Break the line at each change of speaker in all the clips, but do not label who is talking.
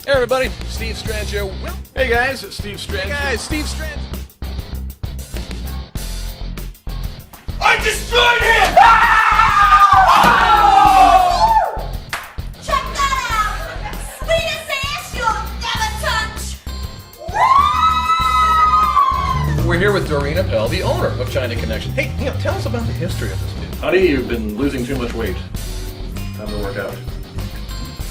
Hey everybody, Steve Strangio. Hey guys, it's Steve Strangio. Hey guys, Steve Strangio. I destroyed him!
Check that out! Sweetest ass you'll never touch!
We're here with Doreen Appel, the owner of China Connection. Hey, tell us about the history of this business. Honey, you've been losing too much weight. Time to work out.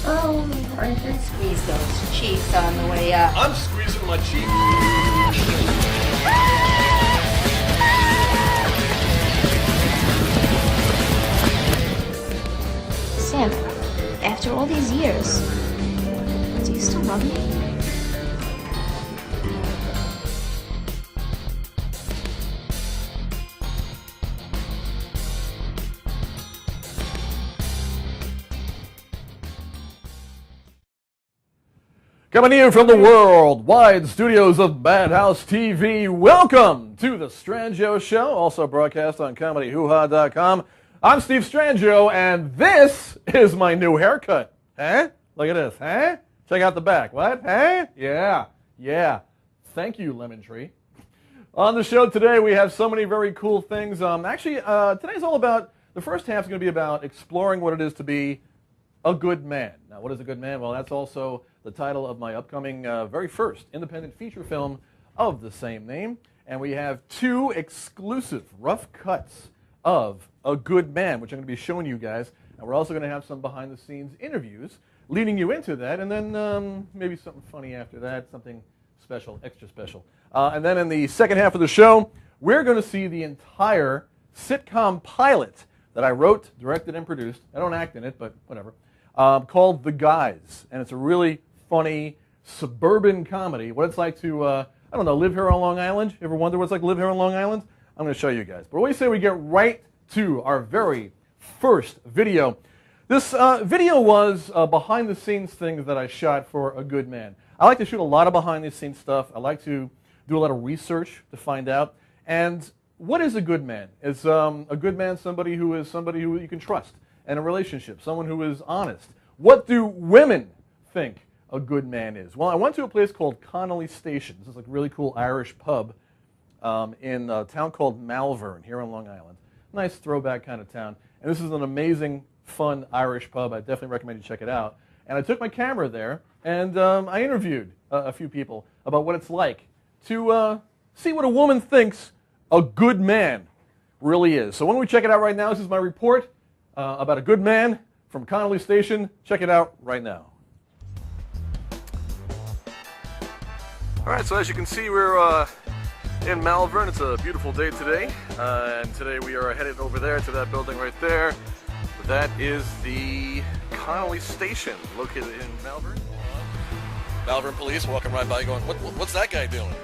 Oh, I can squeeze those cheeks on the way up.
I'm squeezing my cheek.
Sam, after all these years, do you still love me?
Coming to you from the worldwide studios of Madhouse TV, welcome to the Strangio Show, also broadcast on ComedyHooHa.com. I'm Steve Strangio, and this is my new haircut. Huh? Look at this. Huh? Check out the back. What? Huh? Yeah. Thank you, Lemon Tree. On the show today, we have so many very cool things. Today's all about, the first half is going to be about exploring what it is to be a good man. Now, what is a good man? Well, that's also the title of my upcoming very first independent feature film of the same name. And we have two exclusive rough cuts of A Good Man, which I'm going to be showing you guys. And we're also going to have some behind-the-scenes interviews leading you into that. And then maybe something funny after that, something special, extra special. And then in the second half of the show, we're going to see the entire sitcom pilot that I wrote, directed, and produced. I don't act in it, but whatever. Called The Guys. And it's a really funny suburban comedy. What it's like to, live here on Long Island. You ever wonder what it's like to live here on Long Island? I'm going to show you guys. But what do you say we get right to our very first video? This video was behind-the-scenes things that I shot for A Good Man. I like to shoot a lot of behind-the-scenes stuff. I like to do a lot of research to find out. And what is a good man? Is a good man somebody who you can trust in a relationship, someone who is honest? What do women think a good man is? Well, I went to a place called Connolly Station. This is like a really cool Irish pub in a town called Malvern here on Long Island. Nice throwback kind of town. And this is an amazing, fun Irish pub. I definitely recommend you check it out. And I took my camera there, and I interviewed a few people about what it's like to see what a woman thinks a good man really is. So why don't we check it out right now? This is my report about a good man from Connolly Station. Check it out right now. All right, so as you can see, we're in Malvern. It's a beautiful day today, and today we are headed over there to that building right there. That is the Connolly Station, located in Malvern. Malvern police walking right by going, what's that guy doing?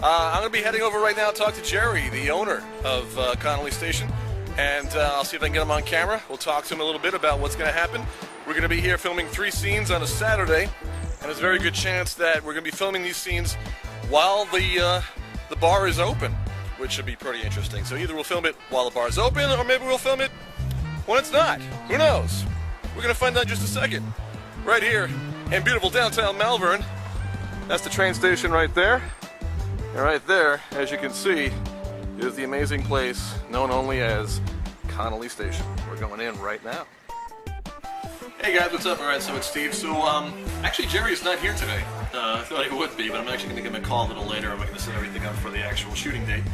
I'm going to be heading over right now to talk to Jerry, the owner of Connolly Station, and I'll see if I can get him on camera. We'll talk to him a little bit about what's going to happen. We're going to be here filming 3 scenes on a Saturday, and there's a very good chance that we're going to be filming these scenes while the bar is open, which should be pretty interesting. So either we'll film it while the bar is open, or maybe we'll film it when it's not. Who knows? We're going to find out in just a second. Right here in beautiful downtown Malvern. That's the train station right there. And right there, as you can see, is the amazing place known only as Connolly Station. We're going in right now. Hey guys, what's up? Alright, so it's Steve. So, actually Jerry's not here today. I thought he would be, but I'm actually going to give him a call a little later. I'm going to set everything up for the actual shooting date.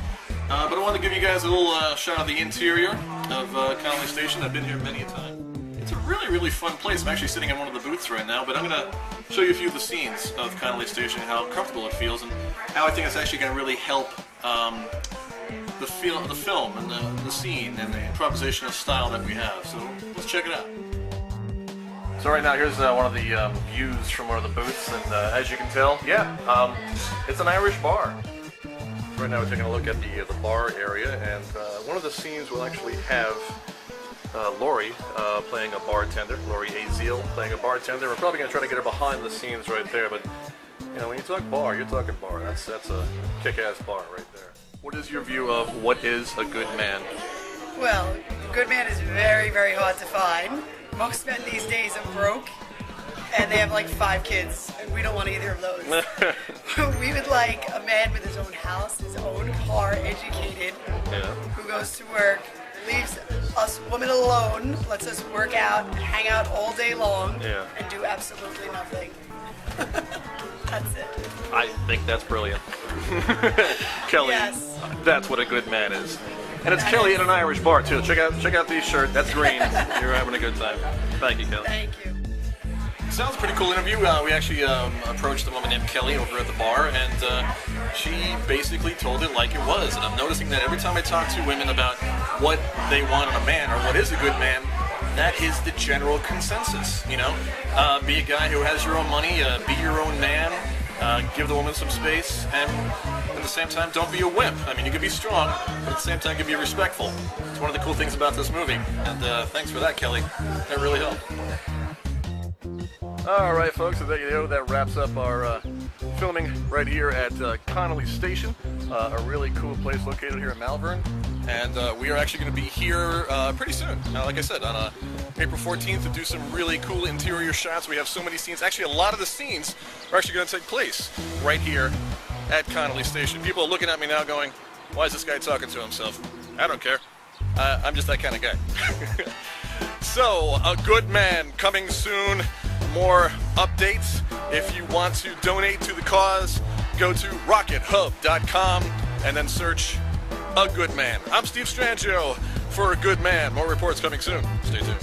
But I want to give you guys a little shot of the interior of Connolly Station. I've been here many a time. It's a really, really fun place. I'm actually sitting in one of the booths right now, but I'm going to show you a few of the scenes of Connolly Station, how comfortable it feels, and how I think it's actually going to really help the film and the scene and the improvisational style that we have. So let's check it out. So right now, here's one of the views from one of the booths, and as you can tell, it's an Irish bar. Right now we're taking a look at the bar area, and one of the scenes will actually have Lori playing a bartender, Lori Aziel playing a bartender. We're probably going to try to get her behind the scenes right there, but you know, when you talk bar, you're talking bar. That's a kick-ass bar right there. What is your view of what is a good man?
Well, a good man is very, very hard to find. Most men these days are broke. and they have like 5 kids, and we don't want either of those. We would like a man with his own house, his own car, educated, who goes to work, leaves us women alone, lets us work out, hang out all day long, and do absolutely nothing. That's it.
I think that's brilliant. Kelly,
Yes.
that's what a good man is. And it's Kelly at an Irish bar, too. Check out the shirt. That's green. You're having a good time. Thank you, Kelly.
Thank you.
Sounds a pretty cool interview. We actually approached a woman named Kelly over at the bar, and she basically told it like it was. And I'm noticing that every time I talk to women about what they want in a man or what is a good man, that is the general consensus. You know, be a guy who has your own money, be your own man, give the woman some space, and at the same time, don't be a wimp. I mean, you can be strong, but at the same time, you can be respectful. It's one of the cool things about this movie. And thanks for that, Kelly. That really helped. All right, folks, so there you go. That wraps up our filming right here at Connolly Station, a really cool place located here in Malvern. And we are actually going to be here pretty soon, like I said, on April 14th to do some really cool interior shots. We have so many scenes. Actually, a lot of the scenes are actually going to take place right here at Connolly Station. People are looking at me now going, why is this guy talking to himself? I don't care. I'm just that kind of guy. So, A Good Man coming soon. More updates. If you want to donate to the cause, go to rockethub.com and then search A Good Man. I'm Steve Strangio for A Good Man. More reports coming soon. Stay tuned.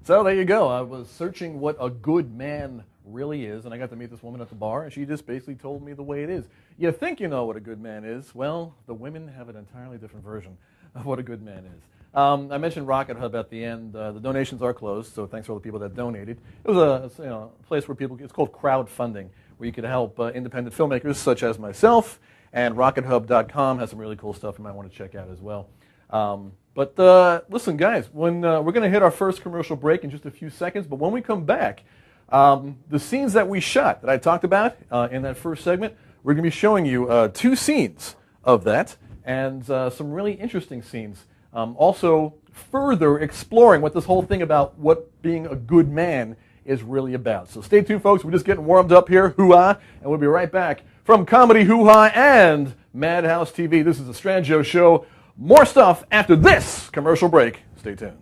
So there you go. I was searching what a good man really is, and I got to meet this woman at the bar, and she just basically told me the way it is. You think you know what a good man is. Well, the women have an entirely different version of what a good man is. I mentioned Rocket Hub at the end. The donations are closed, so thanks for all the people that donated. It was a place where it's called crowdfunding, where you could help independent filmmakers such as myself, and rockethub.com has some really cool stuff you might want to check out as well. But listen, guys, when we're going to hit our first commercial break in just a few seconds, but when we come back, the scenes that we shot that I talked about in that first segment, we're going to be showing you 2 scenes of that and some really interesting scenes. Also, further exploring what this whole thing about what being a good man is really about. So stay tuned, folks. We're just getting warmed up here, hoo-ha, and we'll be right back from Comedy Hoo-Ha and Madhouse TV. This is the Strangio Show. More stuff after this commercial break. Stay tuned.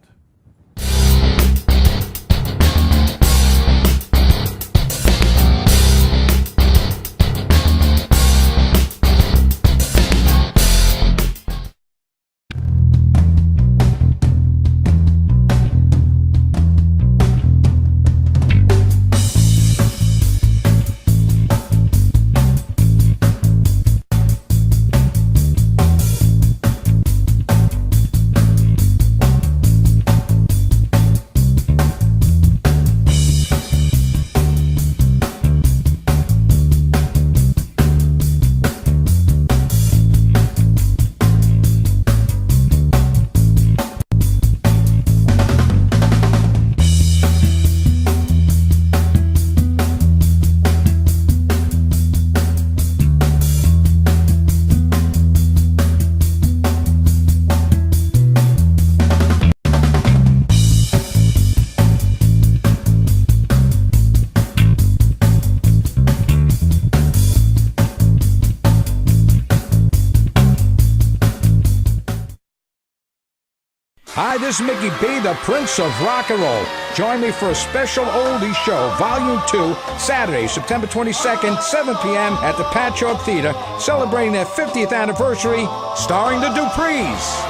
Hi, this is Mickey B., the Prince of Rock and Roll. Join me for a special oldies show, Volume 2, Saturday, September 22nd, 7 p.m. at the Patchogue Theater, celebrating their 50th anniversary, starring the Duprees.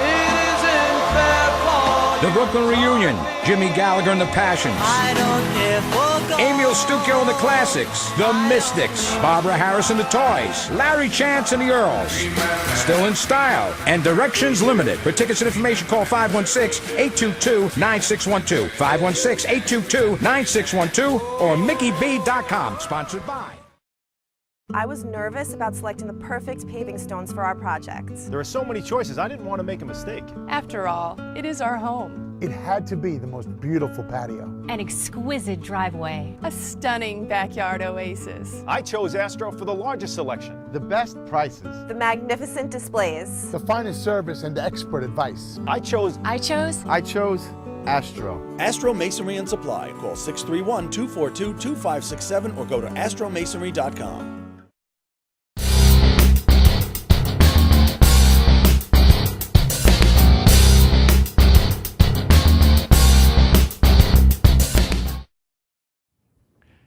The Brooklyn Reunion, Jimmy Gallagher and the Passions. Emil Stucchio and the Classics, The Mystics, Barbara Harris and the Toys, Larry Chance and the Earls, Still in Style, and Directions Limited. For tickets and information, call 516-822-9612, 516-822-9612, or MickeyB.com, sponsored by
I was nervous about selecting the perfect paving stones for our project.
There are so many choices, I didn't want to make a mistake.
After all, it is our home.
It had to be the most beautiful patio.
An exquisite driveway.
A stunning backyard oasis.
I chose Astro for the largest selection.
The best prices.
The magnificent displays.
The finest service and expert advice.
I chose
Astro.
Astro Masonry and Supply. Call 631-242-2567 or go to astromasonry.com.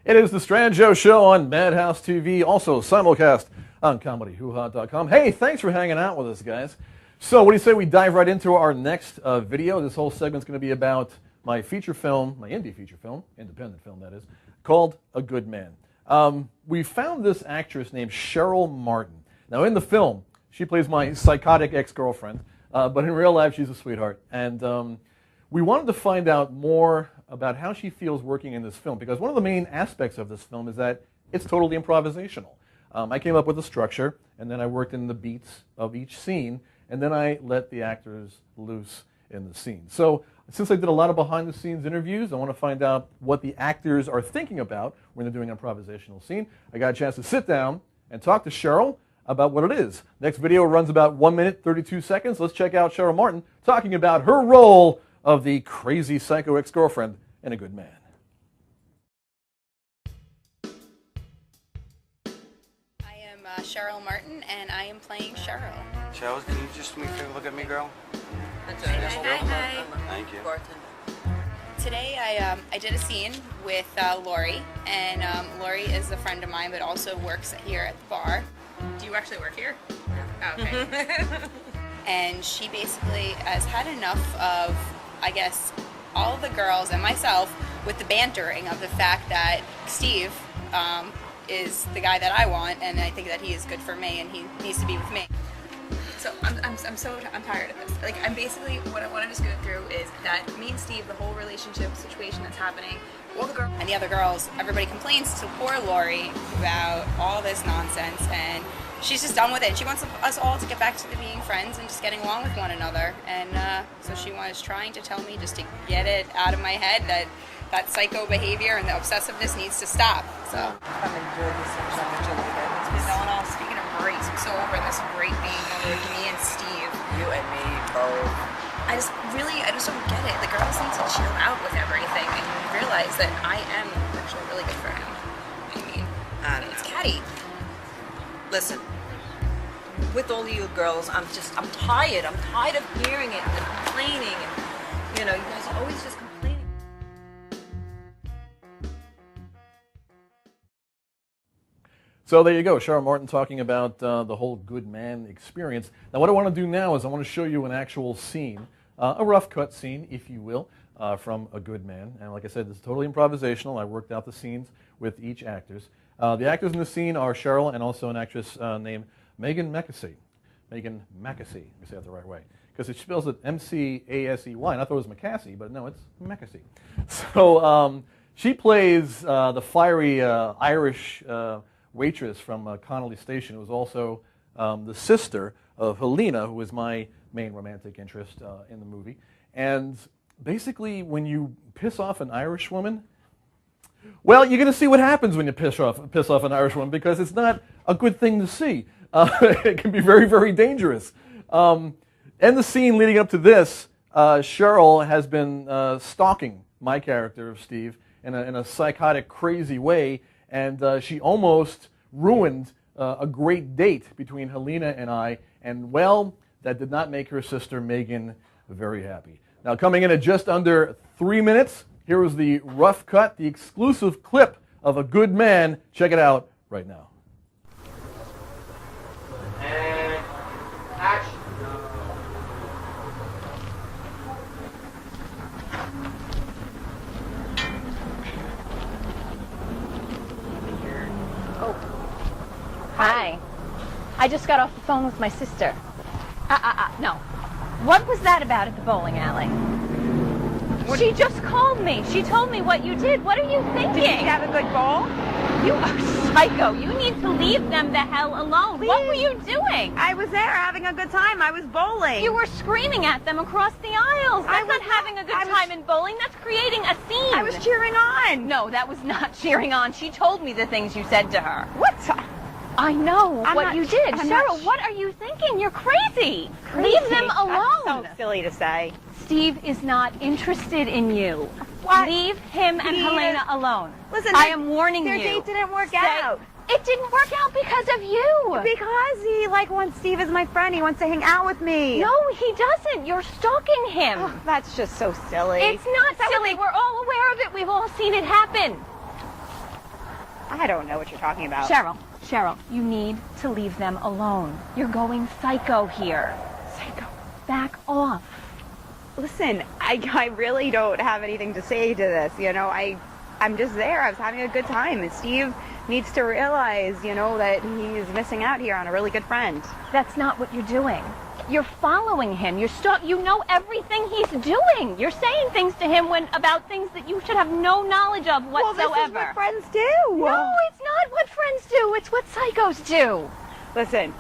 It is the Strangio Show on Madhouse TV, also simulcast on ComedyHooHa.com. Hey, thanks for hanging out with us, guys. So what do you say we dive right into our next video? This whole segment's going to be about my feature film, my indie feature film, independent film that is, called A Good Man. We found this actress named Cheryl Martin. Now in the film, she plays my psychotic ex-girlfriend, but in real life she's a sweetheart. And we wanted to find out more about how she feels working in this film, because one of the main aspects of this film is that it's totally improvisational. I came up with a structure, and then I worked in the beats of each scene, and then I let the actors loose in the scene. So since I did a lot of behind-the-scenes interviews, I want to find out what the actors are thinking about when they're doing an improvisational scene. I got a chance to sit down and talk to Cheryl about what it is. Next video runs about 1 minute, 32 seconds. Let's check out Cheryl Martin talking about her role of the crazy psycho ex-girlfriend in A Good Man.
I am Cheryl Martin, and I am playing Cheryl.
Cheryl, can you just do me a favor, look at me, girl?
Hi.
Thank you.
Today I did a scene with Lori, and Lori is a friend of mine, but also works here at the bar. Do you actually work here? Yeah. Oh, okay. And she basically has had enough of, I guess, all the girls and myself with the bantering of the fact that Steve is the guy that I want, and I think that he is good for me, and he needs to be with me. So I'm tired of this. Like, I'm basically, what I want to just go through is that me and Steve, the whole relationship situation that's happening, all the girls and the other girls, everybody complains to poor Lori about all this nonsense, and she's just done with it. She wants us all to get back to being friends and just getting along with one another. And so she was trying to tell me just to get it out of my head that that psycho behavior and the obsessiveness needs to stop. So I'm enjoying this so much. It's been going on. Speaking of breaks, I'm so over this break being over with me and Steve. You and me both. I just don't get it. The girls need to chill out with everything and realize that I am actually really good for him. I mean, it's catty.
Listen, with all of you girls, I'm tired. I'm tired of hearing it and complaining. And, you know, you guys are always just complaining.
So there you go, Cheryl Martin talking about the whole good man experience. Now what I want to do now is I want to show you an actual scene, a rough cut scene, if you will, from A Good Man. And like I said, this is totally improvisational. I worked out the scenes with each actors. The actors in the scene are Cheryl and also an actress named Megan Mackesy. Megan Mackesy, let me say that the right way. Because it spells it M-C-A-S-E-Y. And I thought it was McCasey, but no, it's Mackesy. So she plays the fiery Irish waitress from Connolly Station, who was also the sister of Helena, who was my main romantic interest in the movie. And basically, when you piss off an Irish woman, well, you're going to see what happens when you piss off an Irish woman, because it's not a good thing to see. It can be very, very dangerous. In the scene leading up to this, Cheryl has been stalking my character of Steve in a psychotic, crazy way, and she almost ruined a great date between Helena and I, and well, that did not make her sister Megan very happy. Now, coming in at just under 3 minutes, here is the rough cut, the exclusive clip of A Good Man. Check it out right now.
And action.
Oh. Hi. I just got off the phone with my sister. No. What was that about at the bowling alley? She just called me. She told me what you did. What are you thinking?
Did you have a good bowl?
You are psycho. You need to leave them the hell alone.
Please.
What were you doing?
I was there having a good time. I was bowling.
You were screaming at them across the aisles. That's not having a good time in bowling. That's creating a scene.
I was cheering on.
No, that was not cheering on. She told me the things you said to her.
What?
I know what you did.
I'm
Cheryl,
not
what are you thinking? You're crazy.
Crazy.
Leave them alone.
That's so silly to say.
Steve is not interested in you.
What?
Leave him and Helena alone.
Listen,
I am warning
their
you.
date didn't work out.
It didn't work out because of you.
Because he wants Steve as my friend. He wants to hang out with me.
No, he doesn't. You're stalking him.
Oh, that's just so silly.
It's not silly. We're all aware of it. We've all seen it happen.
I don't know what you're talking about.
Cheryl, you need to leave them alone. You're going psycho here.
Psycho.
Back off.
Listen, I really don't have anything to say to this. I'm just there. I was having a good time. And Steve needs to realize, that he's missing out here on a really good friend.
That's not what you're doing. You're following him. You know everything he's doing. You're saying things to him about things that you should have no knowledge of whatsoever.
Well, this is what friends do.
No, it's not what friends do. It's what psychos do.
Listen,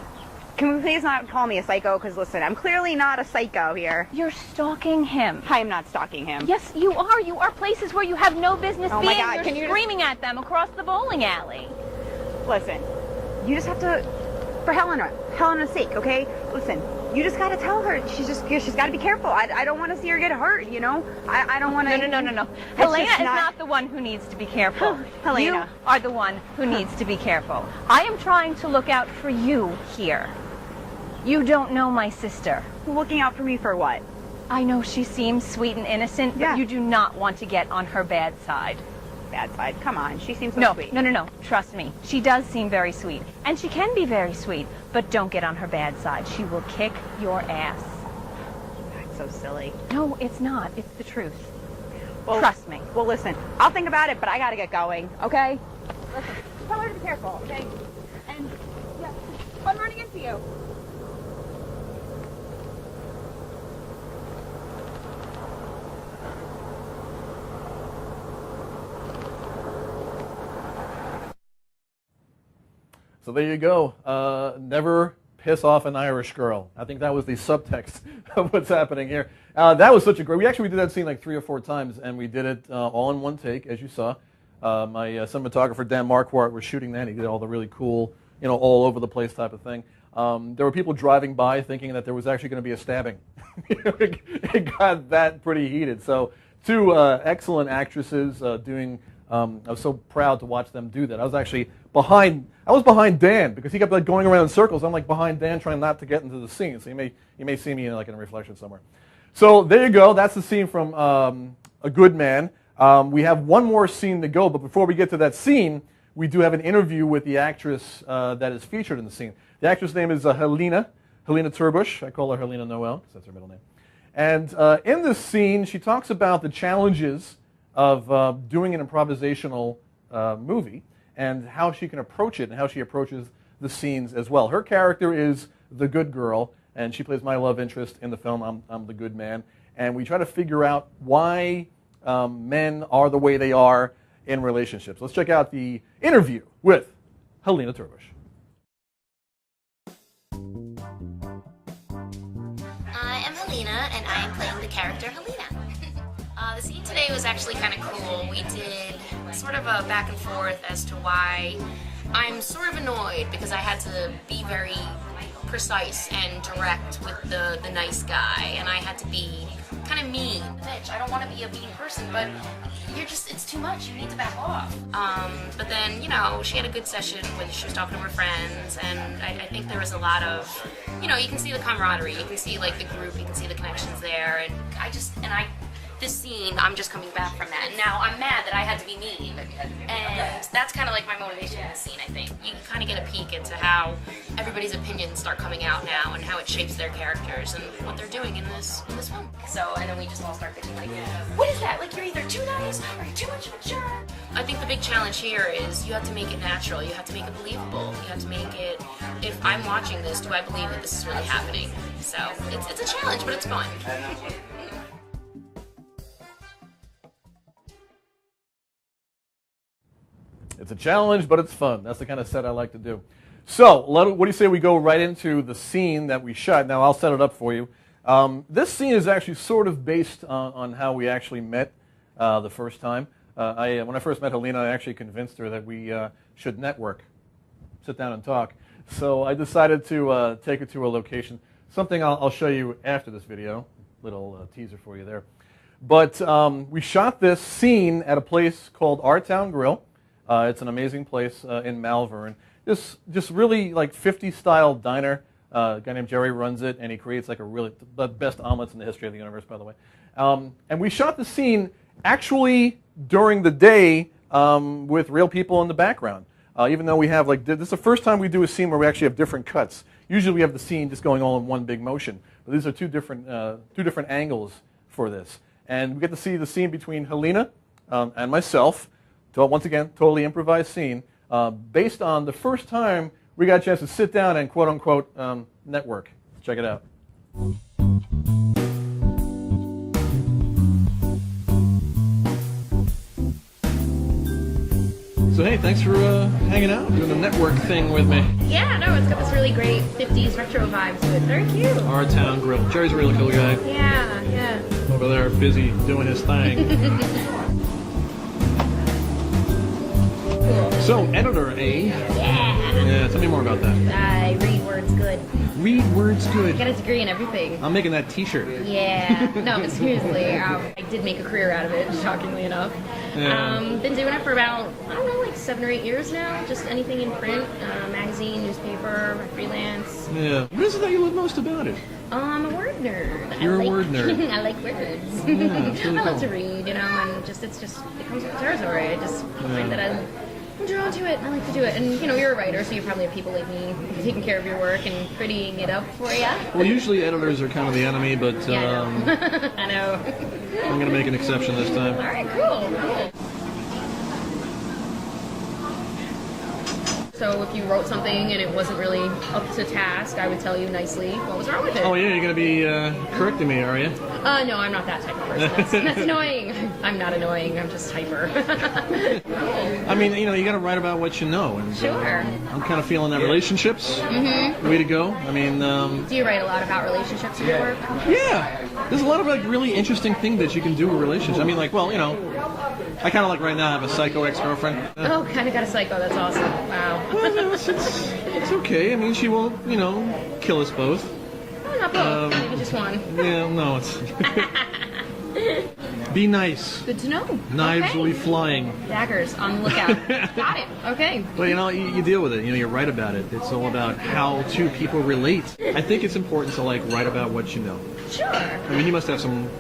can we please not call me a psycho? Because, listen, I'm clearly not a psycho here.
You're stalking him.
I am not stalking him.
Yes, you are. You are places where you have no business being.
My God,
You're screaming at them across the bowling alley.
Listen, you just have to, for Helena's sake, okay? Listen, you just got to tell her. She's got to be careful. I don't want to see her get hurt, I don't want to.
No. Helena is not the one who needs to be careful.
Helena.
You are the one who needs to be careful. I am trying to look out for you here. You don't know my sister.
Looking out for me for what?
I know she seems sweet and innocent, but you do not want to get on her bad side.
Bad side? Come on, she seems so sweet.
No. Trust me. She does seem very sweet. And she can be very sweet, but don't get on her bad side. She will kick your ass.
That's so silly.
No, it's not. It's the truth.
Well,
trust me.
Well, listen, I'll think about it, but I gotta get going, okay? Listen, tell her to be careful, okay? And, I'm running into you.
So there you go. Never piss off an Irish girl. I think that was the subtext of what's happening here. That was such a great. We did that scene like 3 or 4 times, and we did it all in one take, as you saw. My cinematographer Dan Marquardt was shooting that. He did all the really cool, all over the place type of thing. There were people driving by thinking that there was actually going to be a stabbing. It got that pretty heated. So 2 excellent actresses doing. I was so proud to watch them do that. I was actually behind Dan because he kept going around in circles. I'm behind Dan trying not to get into the scene. So you may see me in a reflection somewhere. So there you go. That's the scene from A Good Man. We have one more scene to go, but before we get to that scene, we do have an interview with the actress that is featured in the scene. The actress name is Helena Turbush. I call her Helena Noel because that's her middle name. And in this scene, she talks about the challenges of doing an improvisational movie and how she can approach it and how she approaches the scenes as well. Her character is the good girl, and she plays my love interest in the film. I'm the good man. And we try to figure out why men are the way they are in relationships. Let's check out the interview with Helena Turbush.
I am Helena, and I am playing the character Helena. The scene today was actually kind of cool. We did sort of a back and forth as to why I'm sort of annoyed because I had to be very precise and direct with the nice guy, and I had to be kind of mean. Bitch, I don't want to be a mean person, but it's too much. You need to back off. But then, she had a good session when she was talking to her friends, and I think there was a lot of, you can see the camaraderie, you can see the group, you can see the connections there, and this scene, I'm just coming back from that. And now I'm mad that I had to be mean. And that's kind of my motivation in this scene, I think. You kind of get a peek into how everybody's opinions start coming out now and how it shapes their characters and what they're doing in this film. So, and then we just all start thinking what is that? You're either too nice or you're too much of a jerk. I think the big challenge here is you have to make it natural. You have to make it believable. You have to make it, if I'm watching this, do I believe that this is really happening? So, it's a challenge, but it's fun.
It's a challenge, but it's fun. That's the kind of set I like to do. So, what do you say we go right into the scene that we shot? Now, I'll set it up for you. This scene is actually sort of based on how we actually met the first time. When I first met Helena, I actually convinced her that we should network, sit down and talk. So I decided to take her to a location, something I'll show you after this video, little teaser for you there. But we shot this scene at a place called Our Town Grill. It's an amazing place in Malvern. Just really like 50s style diner. A guy named Jerry runs it, and he creates like the best omelets in the history of the universe, by the way. And we shot the scene actually during the day with real people in the background. Even though we have this is the first time we do a scene where we actually have different cuts. Usually we have the scene just going all in one big motion. But these are two different angles for this. And we get to see the scene between Helena and myself. Once again, totally improvised scene. Based on the first time we got a chance to sit down and quote-unquote network. Check it out. So hey, thanks for hanging out, doing the network thing with me.
Yeah, no, it's got this really great 50s retro vibe to it. Very cute.
Our Town Grill. Jerry's a really cool guy.
Yeah.
Over there, busy doing his thing.
Cool.
So, editor, eh? Yeah, tell me more about that.
I read words good.
Read words good.
I got a degree in everything.
I'm making that t-shirt.
Yeah. No, but seriously, I did make a career out of it, shockingly enough.
Yeah.
Been doing it for about, I don't know, like 7 or 8 years now. Just anything in print, magazine, newspaper, freelance.
Yeah. What is it that you love most about it?
I'm a word nerd.
You're a word nerd.
I like words.
Yeah, it's really
I love
cool.
to read, and it comes with the territory. I just find that I'm drawn to it, and I like to do it. And, you're a writer, so you probably have people like me taking care of your work and prettying it up for you.
Well, usually editors are kind of the enemy, but
Yeah, I know.
I'm going to make an exception this time.
All right, cool. So if you wrote something and it wasn't really up to task, I would tell you nicely what was wrong with it.
Oh yeah, you're going to be correcting me, are you?
No, I'm not that type of person. That's annoying. I'm not annoying. I'm just hyper.
I mean, you got to write about what you know. And,
Sure.
I'm kind of feeling that relationships.
Mm-hmm.
Way to go. I mean,
do you write a lot about relationships in your work?
Yeah. There's a lot of really interesting things that you can do with relationships. I mean, I kind of right now have a psycho ex-girlfriend.
Oh, kind of got a psycho. That's awesome. Wow.
Well, it's okay. I mean, she won't, kill us both.
Oh, not both. Maybe just one.
Yeah, no, it's... Be nice.
Good to know.
Knives will be flying.
Daggers on the lookout. Got it. Okay.
But you deal with it. You write about it. It's all about how two people relate. I think it's important to write about what you know.
Sure.
I mean, you must have some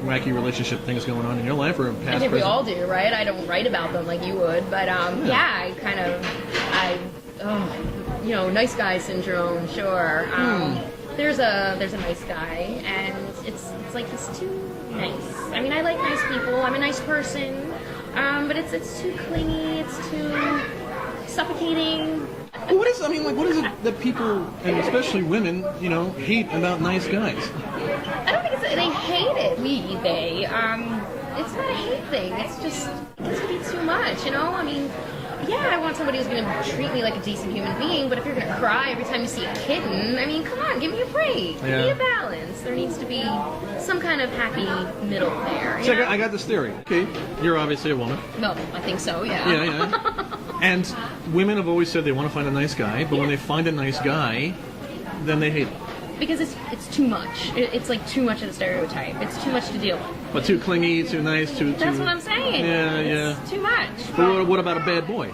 wacky relationship things going on in your life, or past.
I think we
present.
all do, right? I don't write about them like you would, but nice guy syndrome. Sure. There's a nice guy, and it's like he's too nice. I mean, I like nice people. I'm a nice person, but it's too clingy. It's too suffocating.
Well, what is it that people, and especially women, hate about nice guys?
I don't think they hate it. They. It's not a hate thing. It's just it gets to be too much. I mean. Yeah, I want somebody who's going to treat me like a decent human being, but if you're going to cry every time you see a kitten, I mean, come on, give me a break. Give me a balance. There needs to be some kind of happy middle there.
So I got this theory. Okay, you're obviously a woman.
No, I think so, yeah.
Yeah. And women have always said they want to find a nice guy, but when they find a nice guy, then they hate him.
Because it's too much. It's like too much of the stereotype. It's too much to deal with.
But too clingy, too nice, too...
That's what I'm saying.
Yeah.
It's too much.
But what about a bad boy?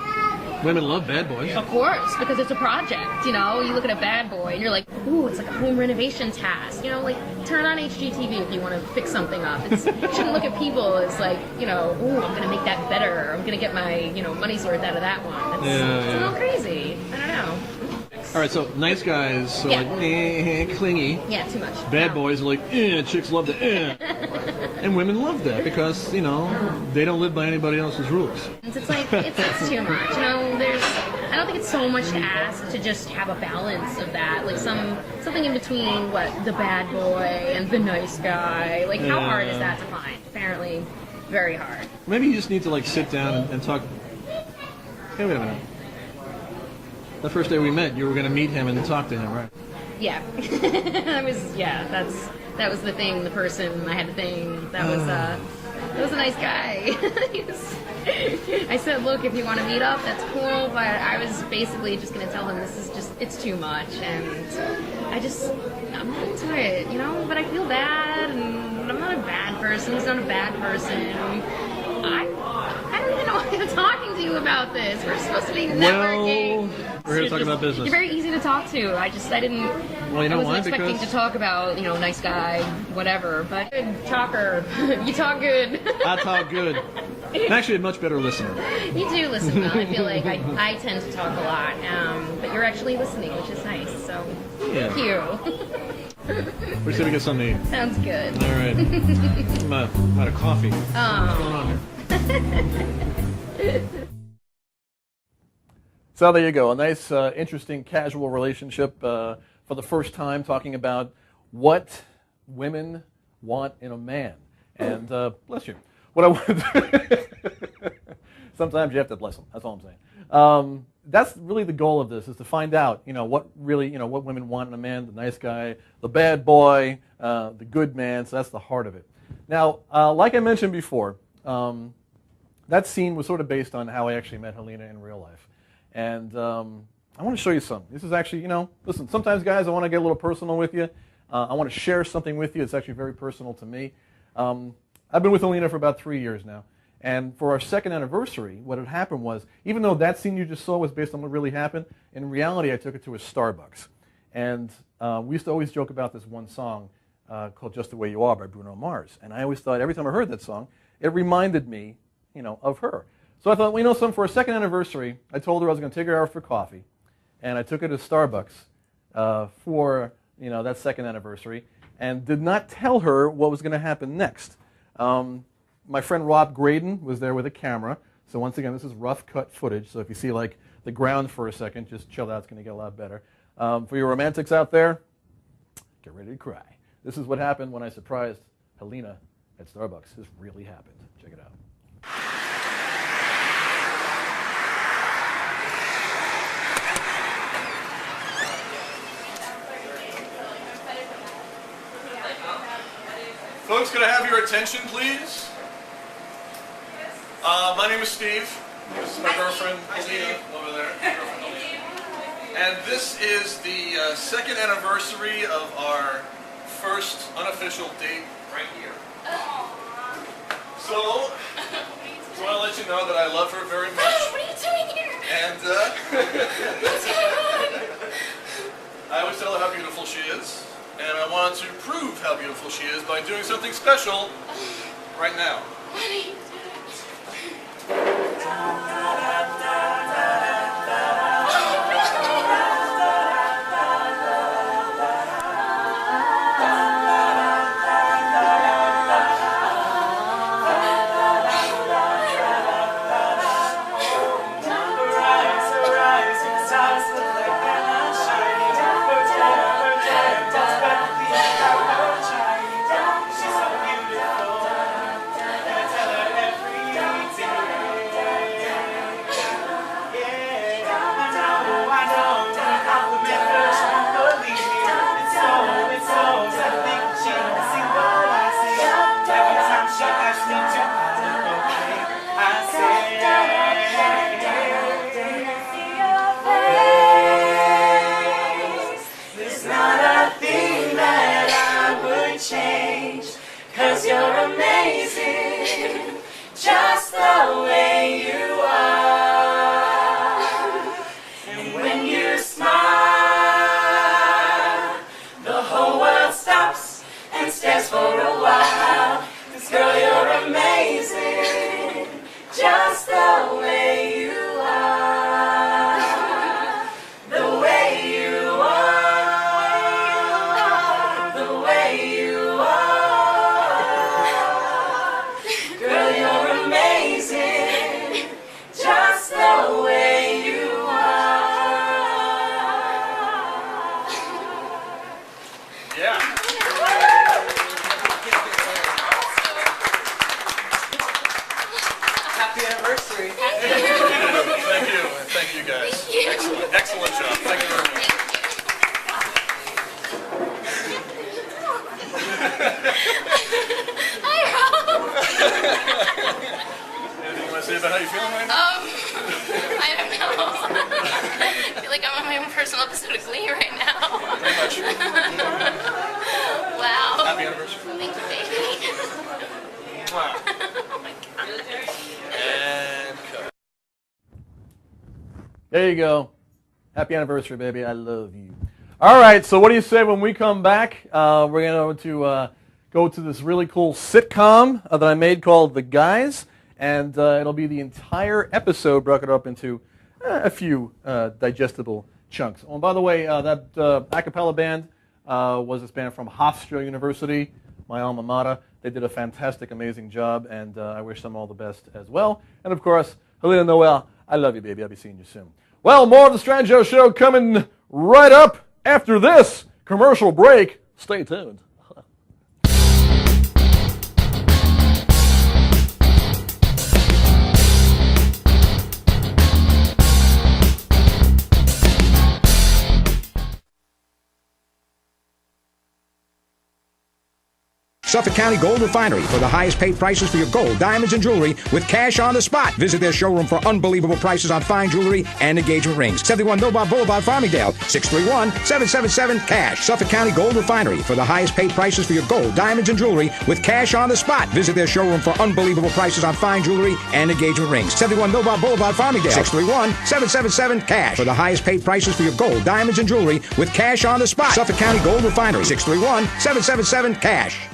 Women love bad boys.
Of course, because it's a project, You look at a bad boy and you're like, ooh, it's like a home renovation task. Turn on HGTV if you want to fix something up. You shouldn't look at people as like, ooh, I'm going to make that better. I'm going to get my, money's worth out of that one. It's a little crazy. I don't know.
All right, so nice guys are clingy.
Yeah, too much.
Bad boys are like, chicks love the And women love that because, they don't live by anybody else's rules.
It's like, it's too much. I don't think it's so much to ask to just have a balance of that. Like something in between the bad boy and the nice guy. Like, how hard is that to find? Apparently, very hard.
Maybe you just need to, sit down and talk. Hey, wait a minute. The first day we met, you were going to meet him and talk to him, right?
Yeah. that was the thing, the person, I had the thing. That was a nice guy. I said, look, if you want to meet up, that's cool, but I was basically just going to tell him it's too much, and I'm not into it, you know, but I feel bad, and I'm not a bad person, he's not a bad person. I don't even know why I'm talking to you about this. We're supposed to be networking.
Well, we're here to talk about business.
You're very easy to talk to. I didn't.
Well, you know
I wasn't
why?
expecting to talk about, you know, nice guy, whatever. But good talker. You talk good.
I talk good. I'm actually a much better listener.
You do listen though. I feel like I tend to talk a lot, but you're actually listening, which is nice. So
Yeah.
thank you.
We're just going to get something to eat.
Sounds good.
All right. I'm out of coffee. What's going on here? So there you go. A nice, interesting, casual relationship for the first time, talking about what women want in a man. And bless you. What I want to do. Sometimes you have to bless them. That's all I'm saying. That's really the goal of this, is to find out, you know, what women want in a man, the nice guy, the bad boy, the good man. So that's the heart of it. Now, like I mentioned before, that scene was sort of based on how I actually met Helena in real life. And I want to show you something. This is actually, you know, listen, sometimes, guys, I want to get a little personal with you. I want to share something with you. It's actually very personal to me. I've been with Helena for about 3 years now. And for our second anniversary, what had happened was, even though that scene you just saw was based on what really happened, in reality, I took it to a Starbucks. And we used to always joke about this one song called Just the Way You Are by Bruno Mars. And I always thought, every time I heard that song, it reminded me, you know, of her. So I thought, well, you know something, for our second anniversary, I told her I was going to take her out for coffee. And I took her to Starbucks for, you know, that second anniversary, and did not tell her what was going to happen next. My friend Rob Graydon was there with a camera. So once again, this is rough cut footage. So if you see like the ground for a second, just chill out. It's going to get a lot better. For your romantics out there, get ready to cry. This is what happened when I surprised Helena at Starbucks. This really happened. Check it out.
Folks, could I have your attention, please? My name is Steve. This is my girlfriend, Helena, over there. And this is the second anniversary of our first unofficial date right here. So, I want to let you know that I love her very much.
Oh, what are you doing here?
And I always tell her how beautiful she is. And I want to prove how beautiful she is by doing something special right now.
What are you doing?
much.
Wow.
Happy anniversary.
Thank you, baby.
Oh my God. And cut.
There you go. Happy anniversary, baby. I love you. All right, so what do you say when we come back? We're going to go to this really cool sitcom that I made called The Guys, and it'll be the entire episode broken up into a few digestible chunks. Oh, and by the way, that a cappella band was this band from Hofstra University, my alma mater. They did a fantastic, amazing job, and I wish them all the best as well. And of course, Helena Noel, I love you, baby. I'll be seeing you soon. Well, more of the Strangio Show coming right up after this commercial break. Stay tuned.
Suffolk County Gold Refinery for the highest paid prices for your gold, diamonds, and jewelry with cash on the spot. Visit their showroom for unbelievable prices on fine jewelry and engagement rings. 71 Millbar Boulevard, Farmingdale, 631-777-CASH. Suffolk County Gold Refinery for the highest paid prices for your gold, diamonds, and jewelry with cash on the spot. Visit their showroom for unbelievable prices on fine jewelry and engagement rings. 71 Millbar Boulevard, Farmingdale, 631-777-CASH. For the highest paid prices for your gold, diamonds, and jewelry with cash on the spot. Suffolk County Gold Refinery, 631-777-CASH.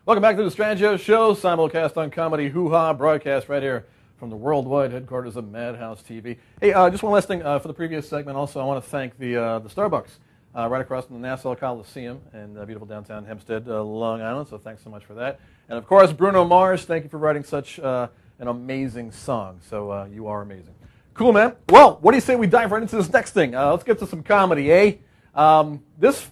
Welcome back to the Strangio Show, simulcast on Comedy Hoo-Ha, broadcast right here from the worldwide headquarters of Madhouse TV. Hey, just one last thing for the previous segment. Also, I want to thank the Starbucks right across from the Nassau Coliseum in beautiful downtown Hempstead, Long Island. So thanks so much for that. And of course, Bruno Mars, thank you for writing such an amazing song. So you are amazing. Cool, man. Well, what do you say we dive right into this next thing? Let's get to some comedy, eh? It's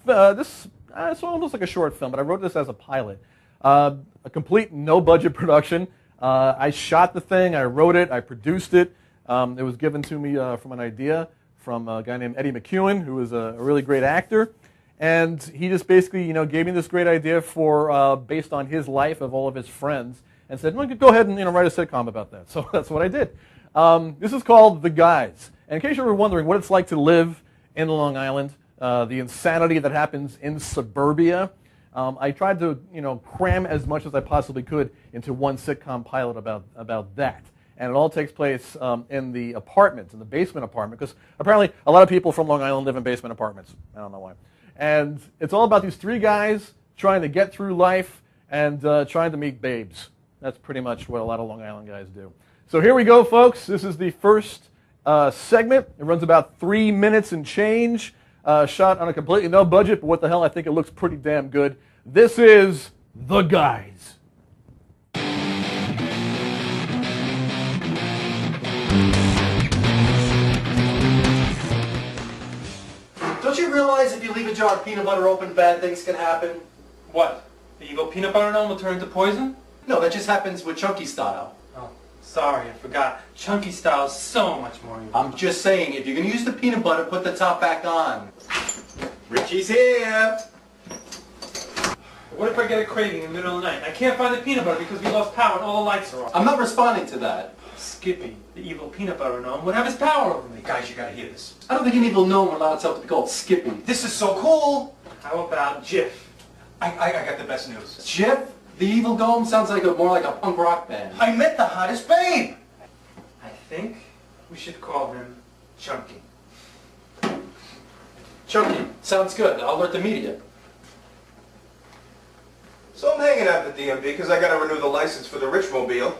almost like a short film, but I wrote this as a pilot. A complete no-budget production. I shot the thing, I wrote it, I produced it. It was given to me from an idea from a guy named Eddie McEwen, who is a really great actor. And he just basically, gave me this great idea for based on his life of all of his friends, and said, well, go ahead and write a sitcom about that. So that's what I did. This is called The Guys. And in case you were wondering what it's like to live in Long Island, the insanity that happens in suburbia, I tried to, cram as much as I possibly could into one sitcom pilot about that. And it all takes place in the apartments, in the basement apartment, because apparently a lot of people from Long Island live in basement apartments. I don't know why. And it's all about these three guys trying to get through life and trying to meet babes. That's pretty much what a lot of Long Island guys do. So here we go, folks. This is the first segment. It runs about 3 minutes and change. Shot on a completely no budget, but what the hell, I think it looks pretty damn good. This is The Guys.
Don't you realize if you leave a jar of peanut butter open, bad things can happen?
What? The evil peanut butter gnome will turn into poison?
No, that just happens with Chunky Style.
Oh, sorry, I forgot. Chunky Style is so much more evil.
I'm just saying, if you're going to use the peanut butter, put the top back on. Richie's here!
What if I get a craving in the middle of the night? I can't find the peanut butter because we lost power and all the lights are off.
I'm not responding to that.
Skippy, the evil peanut butter gnome, would have his power over me.
Guys, you gotta hear this. I don't think an evil gnome would allow itself to be called Skippy.
This is so cool! How about Jif?
I got the best news.
Jeff, the Evil Dome sounds like more like a punk rock band.
I met the hottest babe.
I think we should call him Chunky.
Chunky, sounds good. I'll alert the media.
So I'm hanging out at the DMV because I got to renew the license for the Richmobile.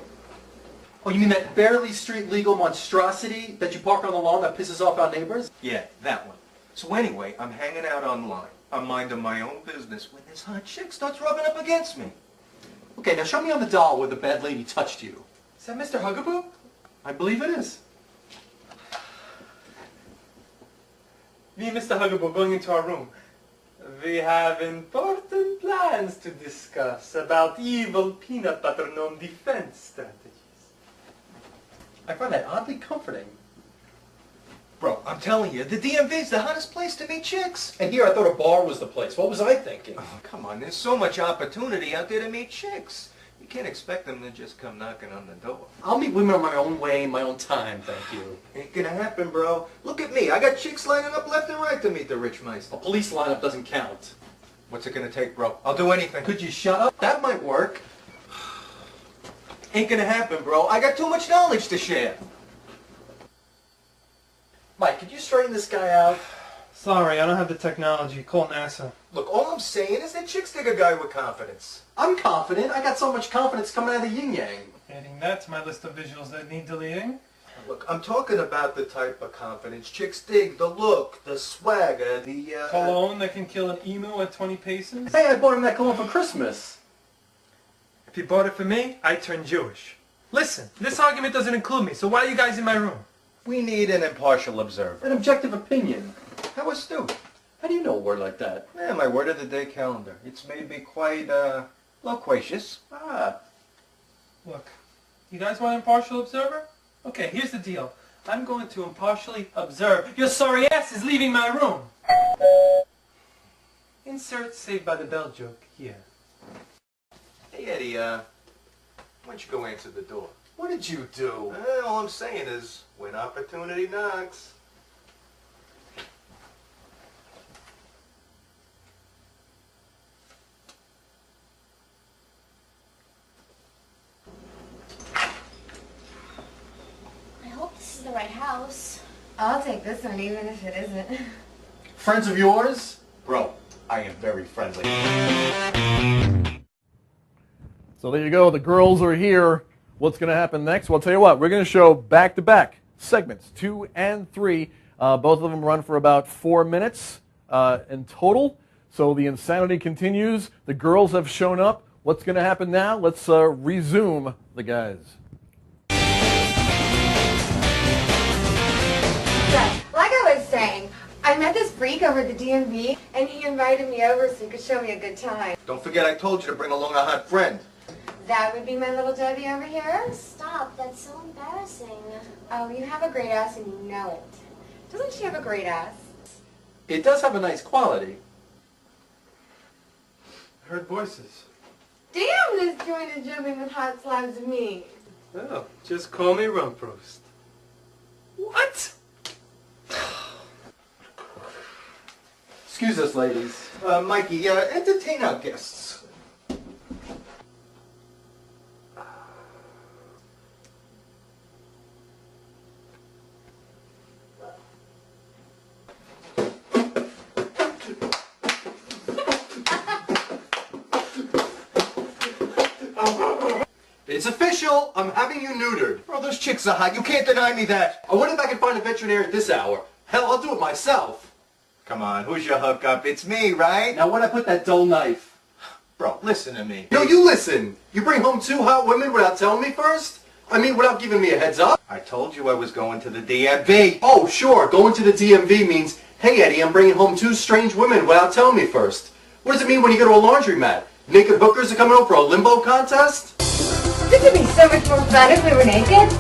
Oh, you mean that barely street legal monstrosity that you park on the lawn that pisses off our neighbors?
Yeah, that one. So anyway, I'm hanging out online. I'm minding my own business when this hot chick starts rubbing up against me.
Okay, now show me on the doll where the bad lady touched you.
Is that Mr. Hugaboo?
I believe it is.
Me and Mr. Hugaboo going into our room. We have important plans to discuss about evil peanut butter gnome defense strategies.
I find that oddly comforting.
Bro, I'm telling you, the DMV's the hottest place to meet chicks.
And here I thought a bar was the place. What was I thinking?
Oh, come on, there's so much opportunity out there to meet chicks. You can't expect them to just come knocking on the door.
I'll meet women on my own way, in my own time, thank you.
Ain't gonna happen, bro. Look at me. I got chicks lining up left and right to meet the rich meister.
A police lineup doesn't count.
What's it gonna take, bro? I'll do anything.
Could you shut up? That might work.
Ain't gonna happen, bro. I got too much knowledge to share.
Mike, could you straighten this guy out?
Sorry, I don't have the technology. Call NASA.
Look, all I'm saying is that chicks dig a guy with confidence.
I'm confident. I got so much confidence coming out of the yin-yang.
Adding that to my list of visuals that need deleting.
Look, I'm talking about the type of confidence chicks dig. The look, the swagger, the,
Cologne that can kill an emu at 20 paces?
Hey, I bought him that cologne for Christmas.
If you bought it for me, I turn Jewish. Listen, this argument doesn't include me, so why are you guys in my room?
We need an impartial observer.
An objective opinion.
How astute.
How do you know a word like that?
Yeah, my word of the day calendar. It's made me quite, loquacious.
Ah.
Look, you guys want an impartial observer? Okay, here's the deal. I'm going to impartially observe. Your sorry ass is leaving my room. Insert Saved by the Bell joke here.
Hey, Eddie, why don't you go answer the door?
What did you do?
All I'm saying is, when opportunity knocks.
I hope this is the right house.
I'll take this one even if it isn't.
Friends of yours?
Bro, I am very friendly.
So there you go. The girls are here. What's going to happen next? Well, I'll tell you what. We're going to show back-to-back segments, 2 and 3. Both of them run for about 4 minutes in total. So the insanity continues. The girls have shown up. What's going to happen now? Let's resume the guys.
Like I was saying, I met this freak over at the DMV, and he invited me over so he could show me a good time.
Don't forget I told you to bring along a hot friend.
That would be my little Debbie over here.
Stop, that's so embarrassing.
Oh, you have a great ass and you know it. Doesn't she have a great ass?
It does have a nice quality.
I heard voices.
Damn, this joint is jumping with hot slabs of me.
Well, just call me Rumprost. What?
Excuse us, ladies.
Mikey, entertain our guests. It's official. I'm having you neutered. Bro, those chicks are hot. You can't deny me that.
I wonder if I can find a veterinarian at this hour. Hell, I'll do it myself.
Come on, who's your hookup? It's me, right?
Now where'd I put that dull knife?
Bro, listen to me.
No, you listen. You bring home 2 hot women without telling me first? I mean, without giving me a heads up?
I told you I was going to the DMV.
Oh, sure. Going to the DMV means, hey, Eddie, I'm bringing home 2 strange women without telling me first. What does it mean when you go to a laundromat? Naked hookers are coming over for a limbo contest?
This would be so much more fun if we were naked.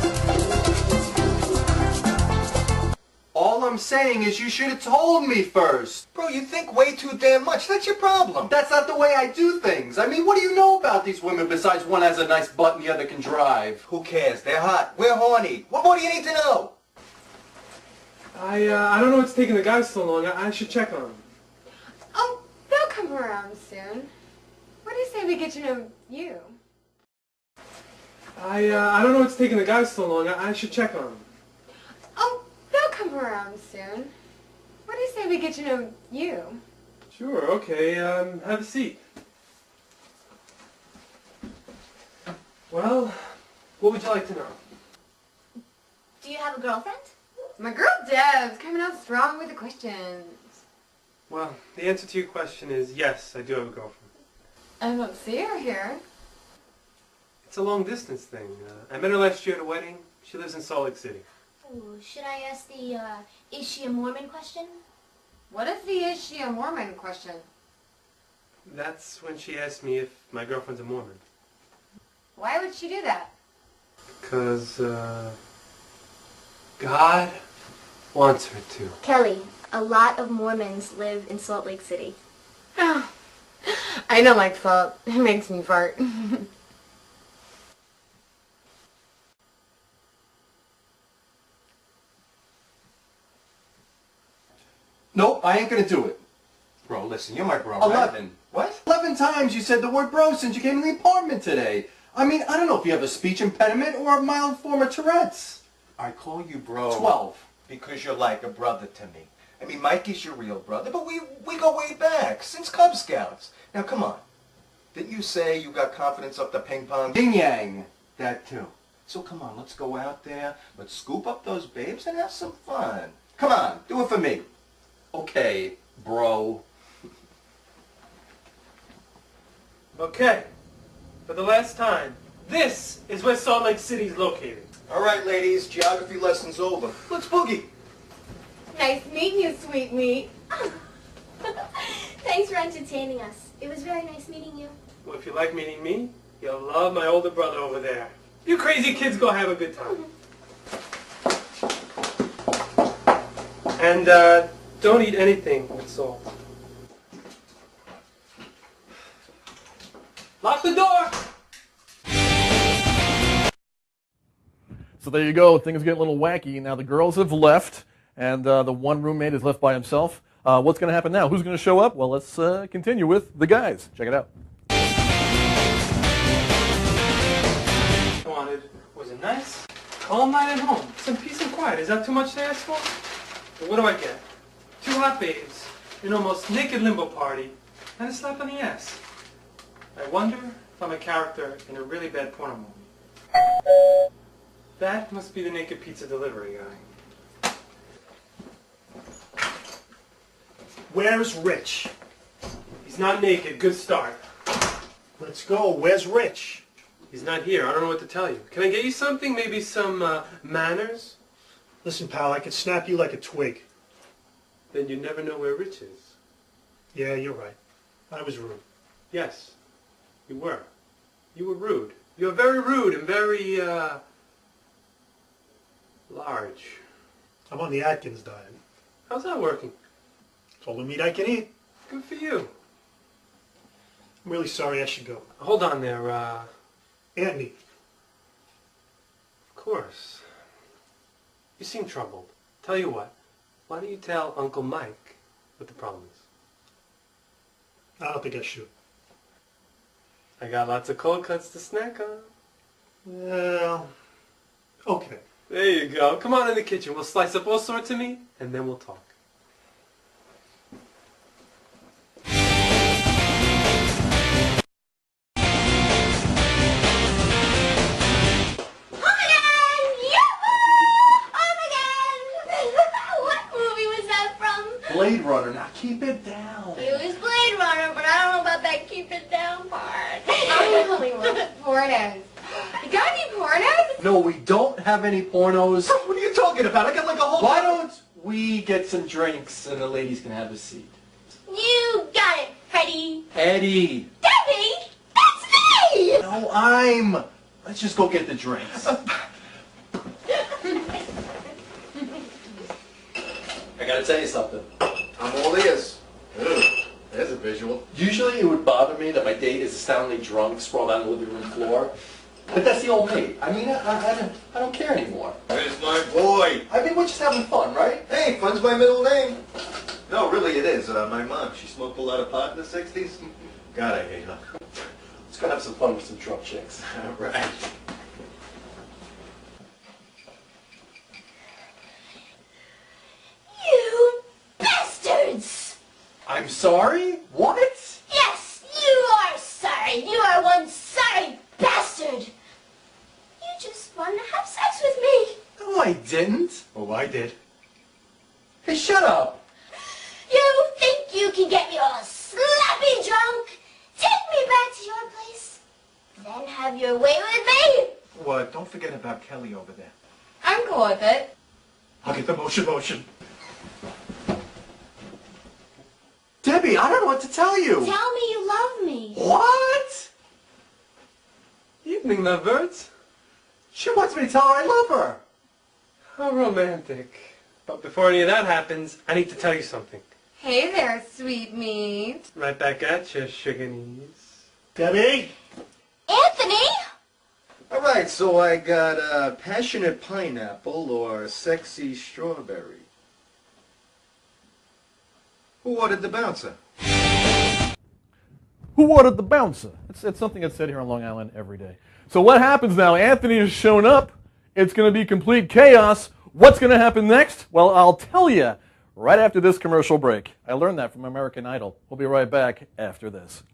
All I'm saying is you should have told me first. Bro, you think way too damn much. That's your problem.
That's not the way I do things. I mean, what do you know about these women besides one has a nice butt and the other can drive?
Who cares? They're hot. We're horny. What more do you need to know?
I don't know what's taking the guys so long. I should check on them.
Oh, they'll come around soon. get to know you?
I don't know what's taking the guys so long. I should check on them.
Oh, they'll come around soon. What do you say we get to know you?
Sure, okay. Have a seat. Well, what would you like to know?
Do you have a girlfriend? My girl Deb's coming out strong with the questions.
Well, the answer to your question is yes, I do have a girlfriend.
I don't see her here.
It's a long distance thing. I met her last year at a wedding. She lives in Salt Lake City.
Ooh, should I ask the, is she a Mormon question?
What is the is she a Mormon question?
That's when she asked me if my girlfriend's a Mormon.
Why would she do that?
Because, God wants her to.
Kelly, a lot of Mormons live in Salt Lake City.
Oh, I don't like salt. It makes me fart.
Nope, I ain't gonna do it.
Bro, listen, you're my bro,
11.
right? What?
11 times you said the word bro since you came to the apartment today. I mean, I don't know if you have a speech impediment or a mild form of Tourette's.
I call you bro.
12.
Because you're like a brother to me. I mean, Mike is your real brother, but we go way back, since Cub Scouts. Now, come on. Didn't you say you got confidence up the ping pong?
Yin yang. That too.
So come on, let's go out there, let's scoop up those babes and have some fun. Come on, do it for me.
Okay, bro.
Okay, for the last time, this is where Salt Lake City is located.
All right, ladies, geography lesson's over. Let's boogie.
Nice meeting you, sweet meat.
Thanks for entertaining us. It was very nice meeting you.
Well, if you like meeting me, you'll love my older brother over there. You crazy kids go have a good time. And don't eat anything with salt. Lock the door!
So there you go. Things get a little wacky. Now the girls have left, and the one roommate is left by himself. What's going to happen now? Who's going to show up? Well, let's continue with the guys. Check it out.
I wanted was a nice, calm night at home. Some peace and quiet. Is that too much to ask for? But what do I get? 2 hot babes, an almost naked limbo party, and a slap on the ass. I wonder if I'm a character in a really bad porno movie. That must be the naked pizza delivery guy.
Where's Rich?
He's not naked. Good start.
Let's go. Where's Rich?
He's not here. I don't know what to tell you. Can I get you something? Maybe some manners?
Listen, pal, I could snap you like a twig.
Then you never know where Rich is.
Yeah, you're right. I was rude.
Yes, you were. You were rude. You were very rude and very, large.
I'm on the Atkins diet.
How's that working?
It's all the meat I can eat.
Good for you.
I'm really sorry, I should go.
Hold on there,
Anthony.
Of course. You seem troubled. Tell you what, why don't you tell Uncle Mike what the problem is?
I don't think I should.
I got lots of cold cuts to snack on.
Well, okay.
There you go. Come on in the kitchen. We'll slice up all sorts of meat, and then we'll talk.
Blade Runner, now keep it down.
It was Blade Runner, but I don't know about that keep it down part.
I only want pornos. You got any pornos?
No, we don't have any pornos.
What are you talking about? I got like a whole...
Why don't we get some drinks and the ladies can have a seat?
You got it, Freddie.
Eddie.
Debbie, that's me!
No, I'm. Let's just go get the drinks. I gotta tell you something.
I'm all ears.
Ugh, there's a visual. Usually it would bother me that my date is astoundingly drunk, sprawled out on the living room floor. But that's the old me. I mean, I don't care anymore.
Where's my boy?
I mean, we're just having fun, right?
Hey, fun's my middle name. No, really it is. My mom, she smoked a lot of pot in the 60s. God, I hate her.
Let's go have some fun with some drunk chicks.
All right.
You bastards!
I'm sorry? What?
Yes, you are sorry. You are one sorry bastard. You just want to have sex with me.
No, I didn't.
Oh, I did.
Hey, shut up.
You think you can get me all slappy drunk, take me back to your place, then have your way with me?
What? Don't forget about Kelly over there.
I'm cool with it.
I'll get the motion. Debbie, I don't know what to tell you.
Tell me you love me.
What?
Evening, lovebirds.
She wants me to tell her I love her.
How romantic. But before any of that happens, I need to tell you something.
Hey there, sweet meat.
Right back at you, sugar knees.
Debbie?
Anthony?
All right, so I got a passionate pineapple or sexy strawberry. Who ordered the bouncer?
Who ordered the bouncer? It's something that's said here on Long Island every day. So what happens now? Anthony has shown up. It's going to be complete chaos. What's going to happen next? Well, I'll tell you right after this commercial break. I learned that from American Idol. We'll be right back after this.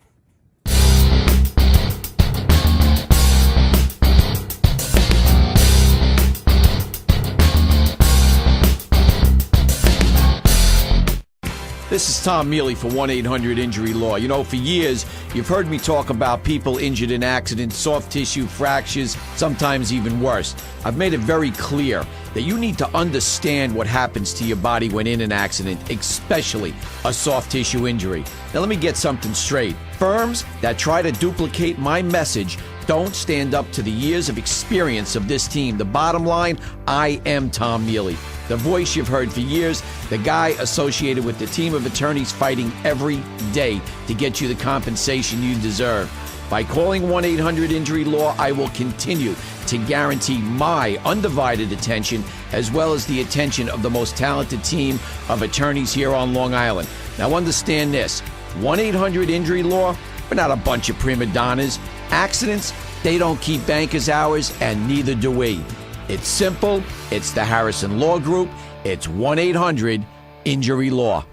This is Tom Mealy for 1-800-INJURY-LAW. You know, for years, you've heard me talk about people injured in accidents, soft tissue fractures, sometimes even worse. I've made it very clear that you need to understand what happens to your body when in an accident, especially a soft tissue injury. Now, let me get something straight. Firms that try to duplicate my message don't stand up to the years of experience of this team. The bottom line, I am Tom Mealy, the voice you've heard for years, the guy associated with the team of attorneys fighting every day to get you the compensation you deserve. By calling 1-800-INJURY-LAW, I will continue to guarantee my undivided attention as well as the attention of the most talented team of attorneys here on Long Island. Now understand this, 1-800-INJURY-LAW, we're not a bunch of prima donnas. Accidents, they don't keep bankers' hours, and neither do we. It's simple. It's the Harrison Law Group. It's 1-800-INJURY-LAW.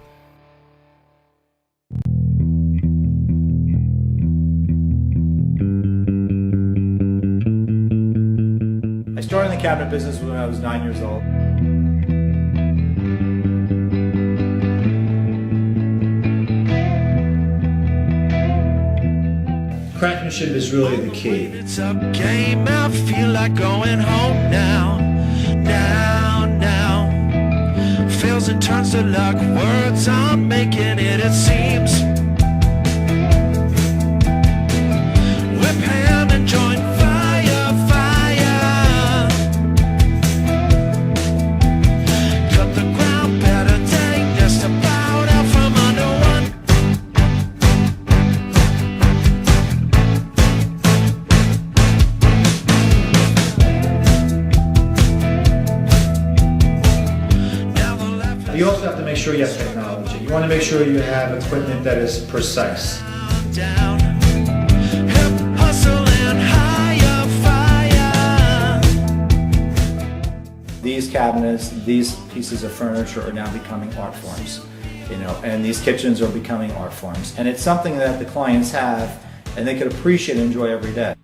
I started in the cabinet business when I was 9 years old. Craftsmanship is really the key.
It's a game, I feel like going home now. Fails and turns to luck, words I'm making it seems. Whip hand and join fire. Cut the ground better, take just about out from under one.
You also have to make sure you have technology. You want to make sure you have equipment that is precise. These cabinets, these pieces of furniture are now becoming art forms, and these kitchens are becoming art forms. And it's something that the clients have and they could appreciate and enjoy every day.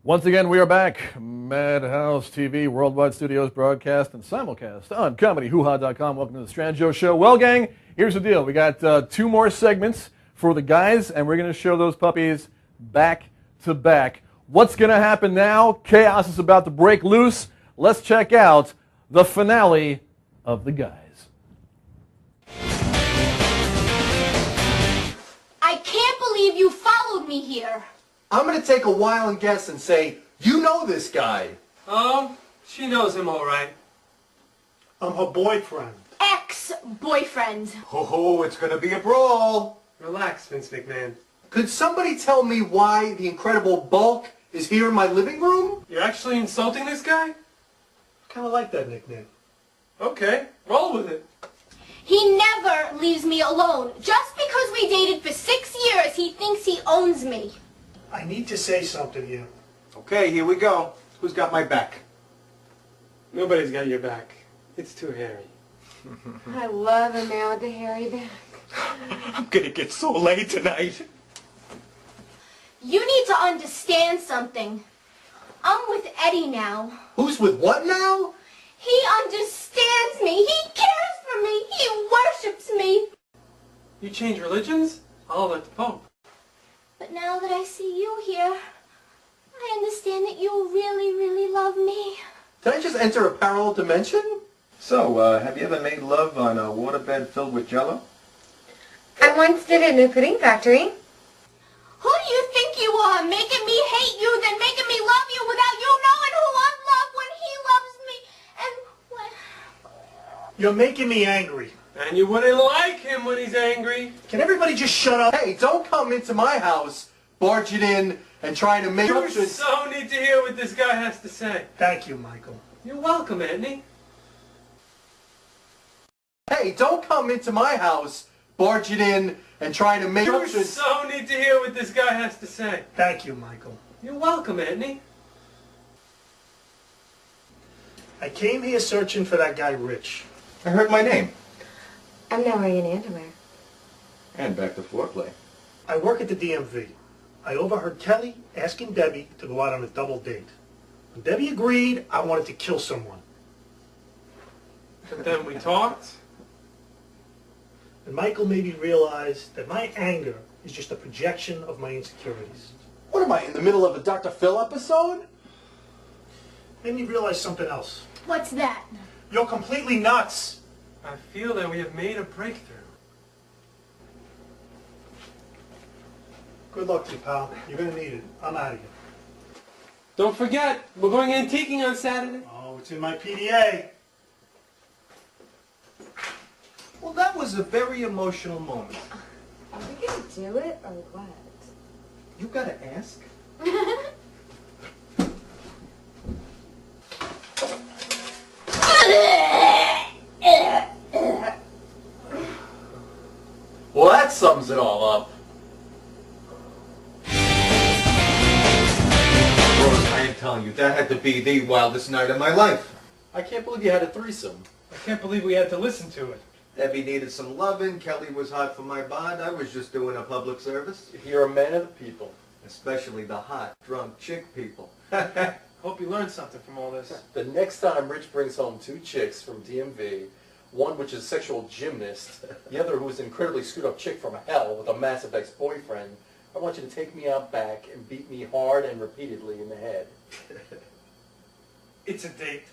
Once again, we are back. Madhouse TV, Worldwide Studios broadcast and simulcast on ComedyHooHa.com. Welcome to the Strangio Show. Well, gang, here's the deal. We got 2 more segments for the guys, and we're going to show those puppies back to back. What's going to happen now? Chaos is about to break loose. Let's check out the finale of the guys.
I can't believe you followed me here.
I'm going to take a wild guess and say, you know this guy.
Oh, she knows him all right.
I'm her boyfriend.
Ex-boyfriend.
Oh, it's going to be a brawl.
Relax, Vince McMahon.
Could somebody tell me why the Incredible Bulk is here in my living room?
You're actually insulting this guy?
Kind of like that nickname.
Okay, roll with it.
He never leaves me alone. Just because we dated for 6 years, he thinks he owns me.
I need to say something here.
Okay, here we go. Who's got my back?
Nobody's got your back. It's too hairy.
I love a man with a hairy back.
I'm gonna get so laid tonight.
You need to understand something. I'm with Eddie now.
Who's with what now?
He understands me. He cares for me. He worships me.
You change religions? I'll let the Pope.
But now that I see you here, I understand that you really, really love me.
Did I just enter a parallel dimension?
So, have you ever made love on a waterbed filled with Jell-O?
I once did it in a pudding factory.
Who do you think you are, making me hate you, then making me love you without you knowing who I love when he loves me? And when...
You're making me angry.
And you wouldn't like him when he's angry.
Can everybody just shut up?
Hey, don't come into my house, barge it in, and try to make...
You so need to hear what this guy has to say.
Thank you, Michael.
You're welcome, Anthony.
Hey, don't come into my house, barge it in, and try to make...
You so need to hear what this guy has to say.
Thank you, Michael.
You're welcome, Anthony.
I came here searching for that guy, Rich.
I heard my name.
I'm not wearing underwear.
And back to foreplay.
I work at the DMV. I overheard Kelly asking Debbie to go out on a double date. When Debbie agreed, I wanted to kill someone.
But then we talked.
And Michael made me realize that my anger is just a projection of my insecurities.
What am I, in the middle of a Dr. Phil episode?
Made me realize something else.
What's that?
You're completely nuts.
I feel that we have made a breakthrough.
Good luck to you, pal. You're going to need it. I'm out of here.
Don't forget, we're going antiquing on Saturday.
Oh, it's in my PDA.
Well, that was a very emotional moment.
Are we going to do it or what?
You gotta ask.
Well, that sums it all up.
Rose, I am telling you, that had to be the wildest night of my life.
I can't believe you had a threesome.
I can't believe we had to listen to it.
Debbie needed some loving, Kelly was hot for my bod, I was just doing a public service.
You're a man of the people.
Especially the hot, drunk chick people.
Hope you learned something from all this.
The next time Rich brings home 2 chicks from DMV, one which is a sexual gymnast, the other who is an incredibly screwed up chick from hell with a massive ex-boyfriend, I want you to take me out back and beat me hard and repeatedly in the head.
It's a date.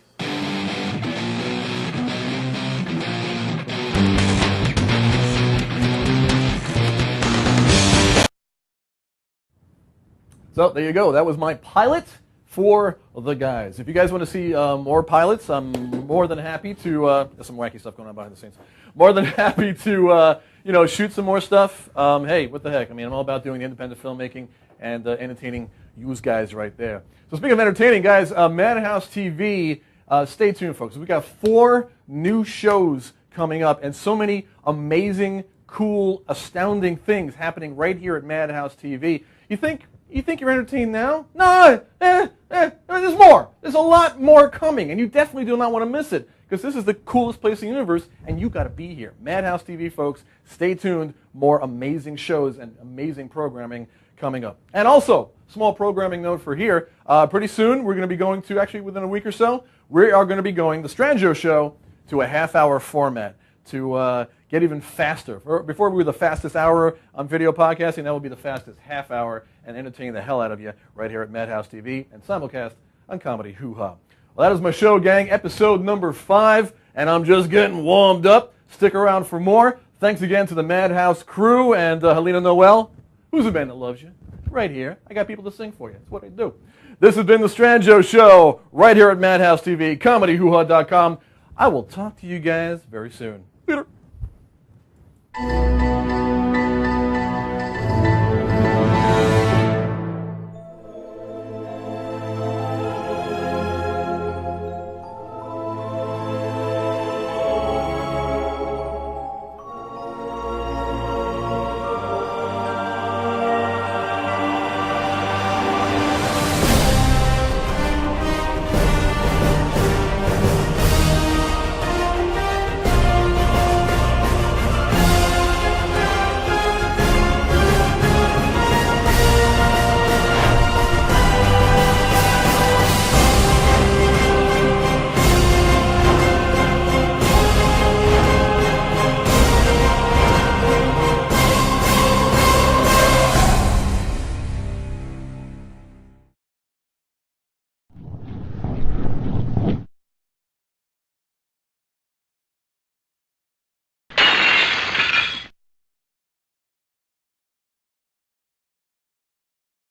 So there you go. That was my pilot for the guys. If you guys want to see more pilots, I'm more than happy to. There's some wacky stuff going on behind the scenes. More than happy to shoot some more stuff. Hey, what the heck? I mean, I'm all about doing independent filmmaking and entertaining you guys right there. So speaking of entertaining, guys, Madhouse TV. Stay tuned, folks. We got 4 new shows coming up, and so many amazing, cool, astounding things happening right here at Madhouse TV. You think you're entertained now? No, there's more. There's a lot more coming, and you definitely do not want to miss it. because this is the coolest place in the universe, and you got to be here. Madhouse TV, folks. Stay tuned. More amazing shows and amazing programming coming up. And also, small programming note for here. Pretty soon, we're going to be going to, actually within a week or so, we are going to be going, the Strangio Show, to a half-hour format to get even faster. Before we were the fastest hour on video podcasting, that will be the fastest half hour and entertain the hell out of you right here at Madhouse TV and simulcast on Comedy Hoo-Ha. Well, that is my show, gang, episode number 5, and I'm just getting warmed up. Stick around for more. Thanks again to the Madhouse crew and Helena Noel. Who's a man that loves you? Right here. I got people to sing for you. That's what I do. This has been the Strangio Show right here at Madhouse TV, ComedyHooHa.com. I will talk to you guys very soon. Later.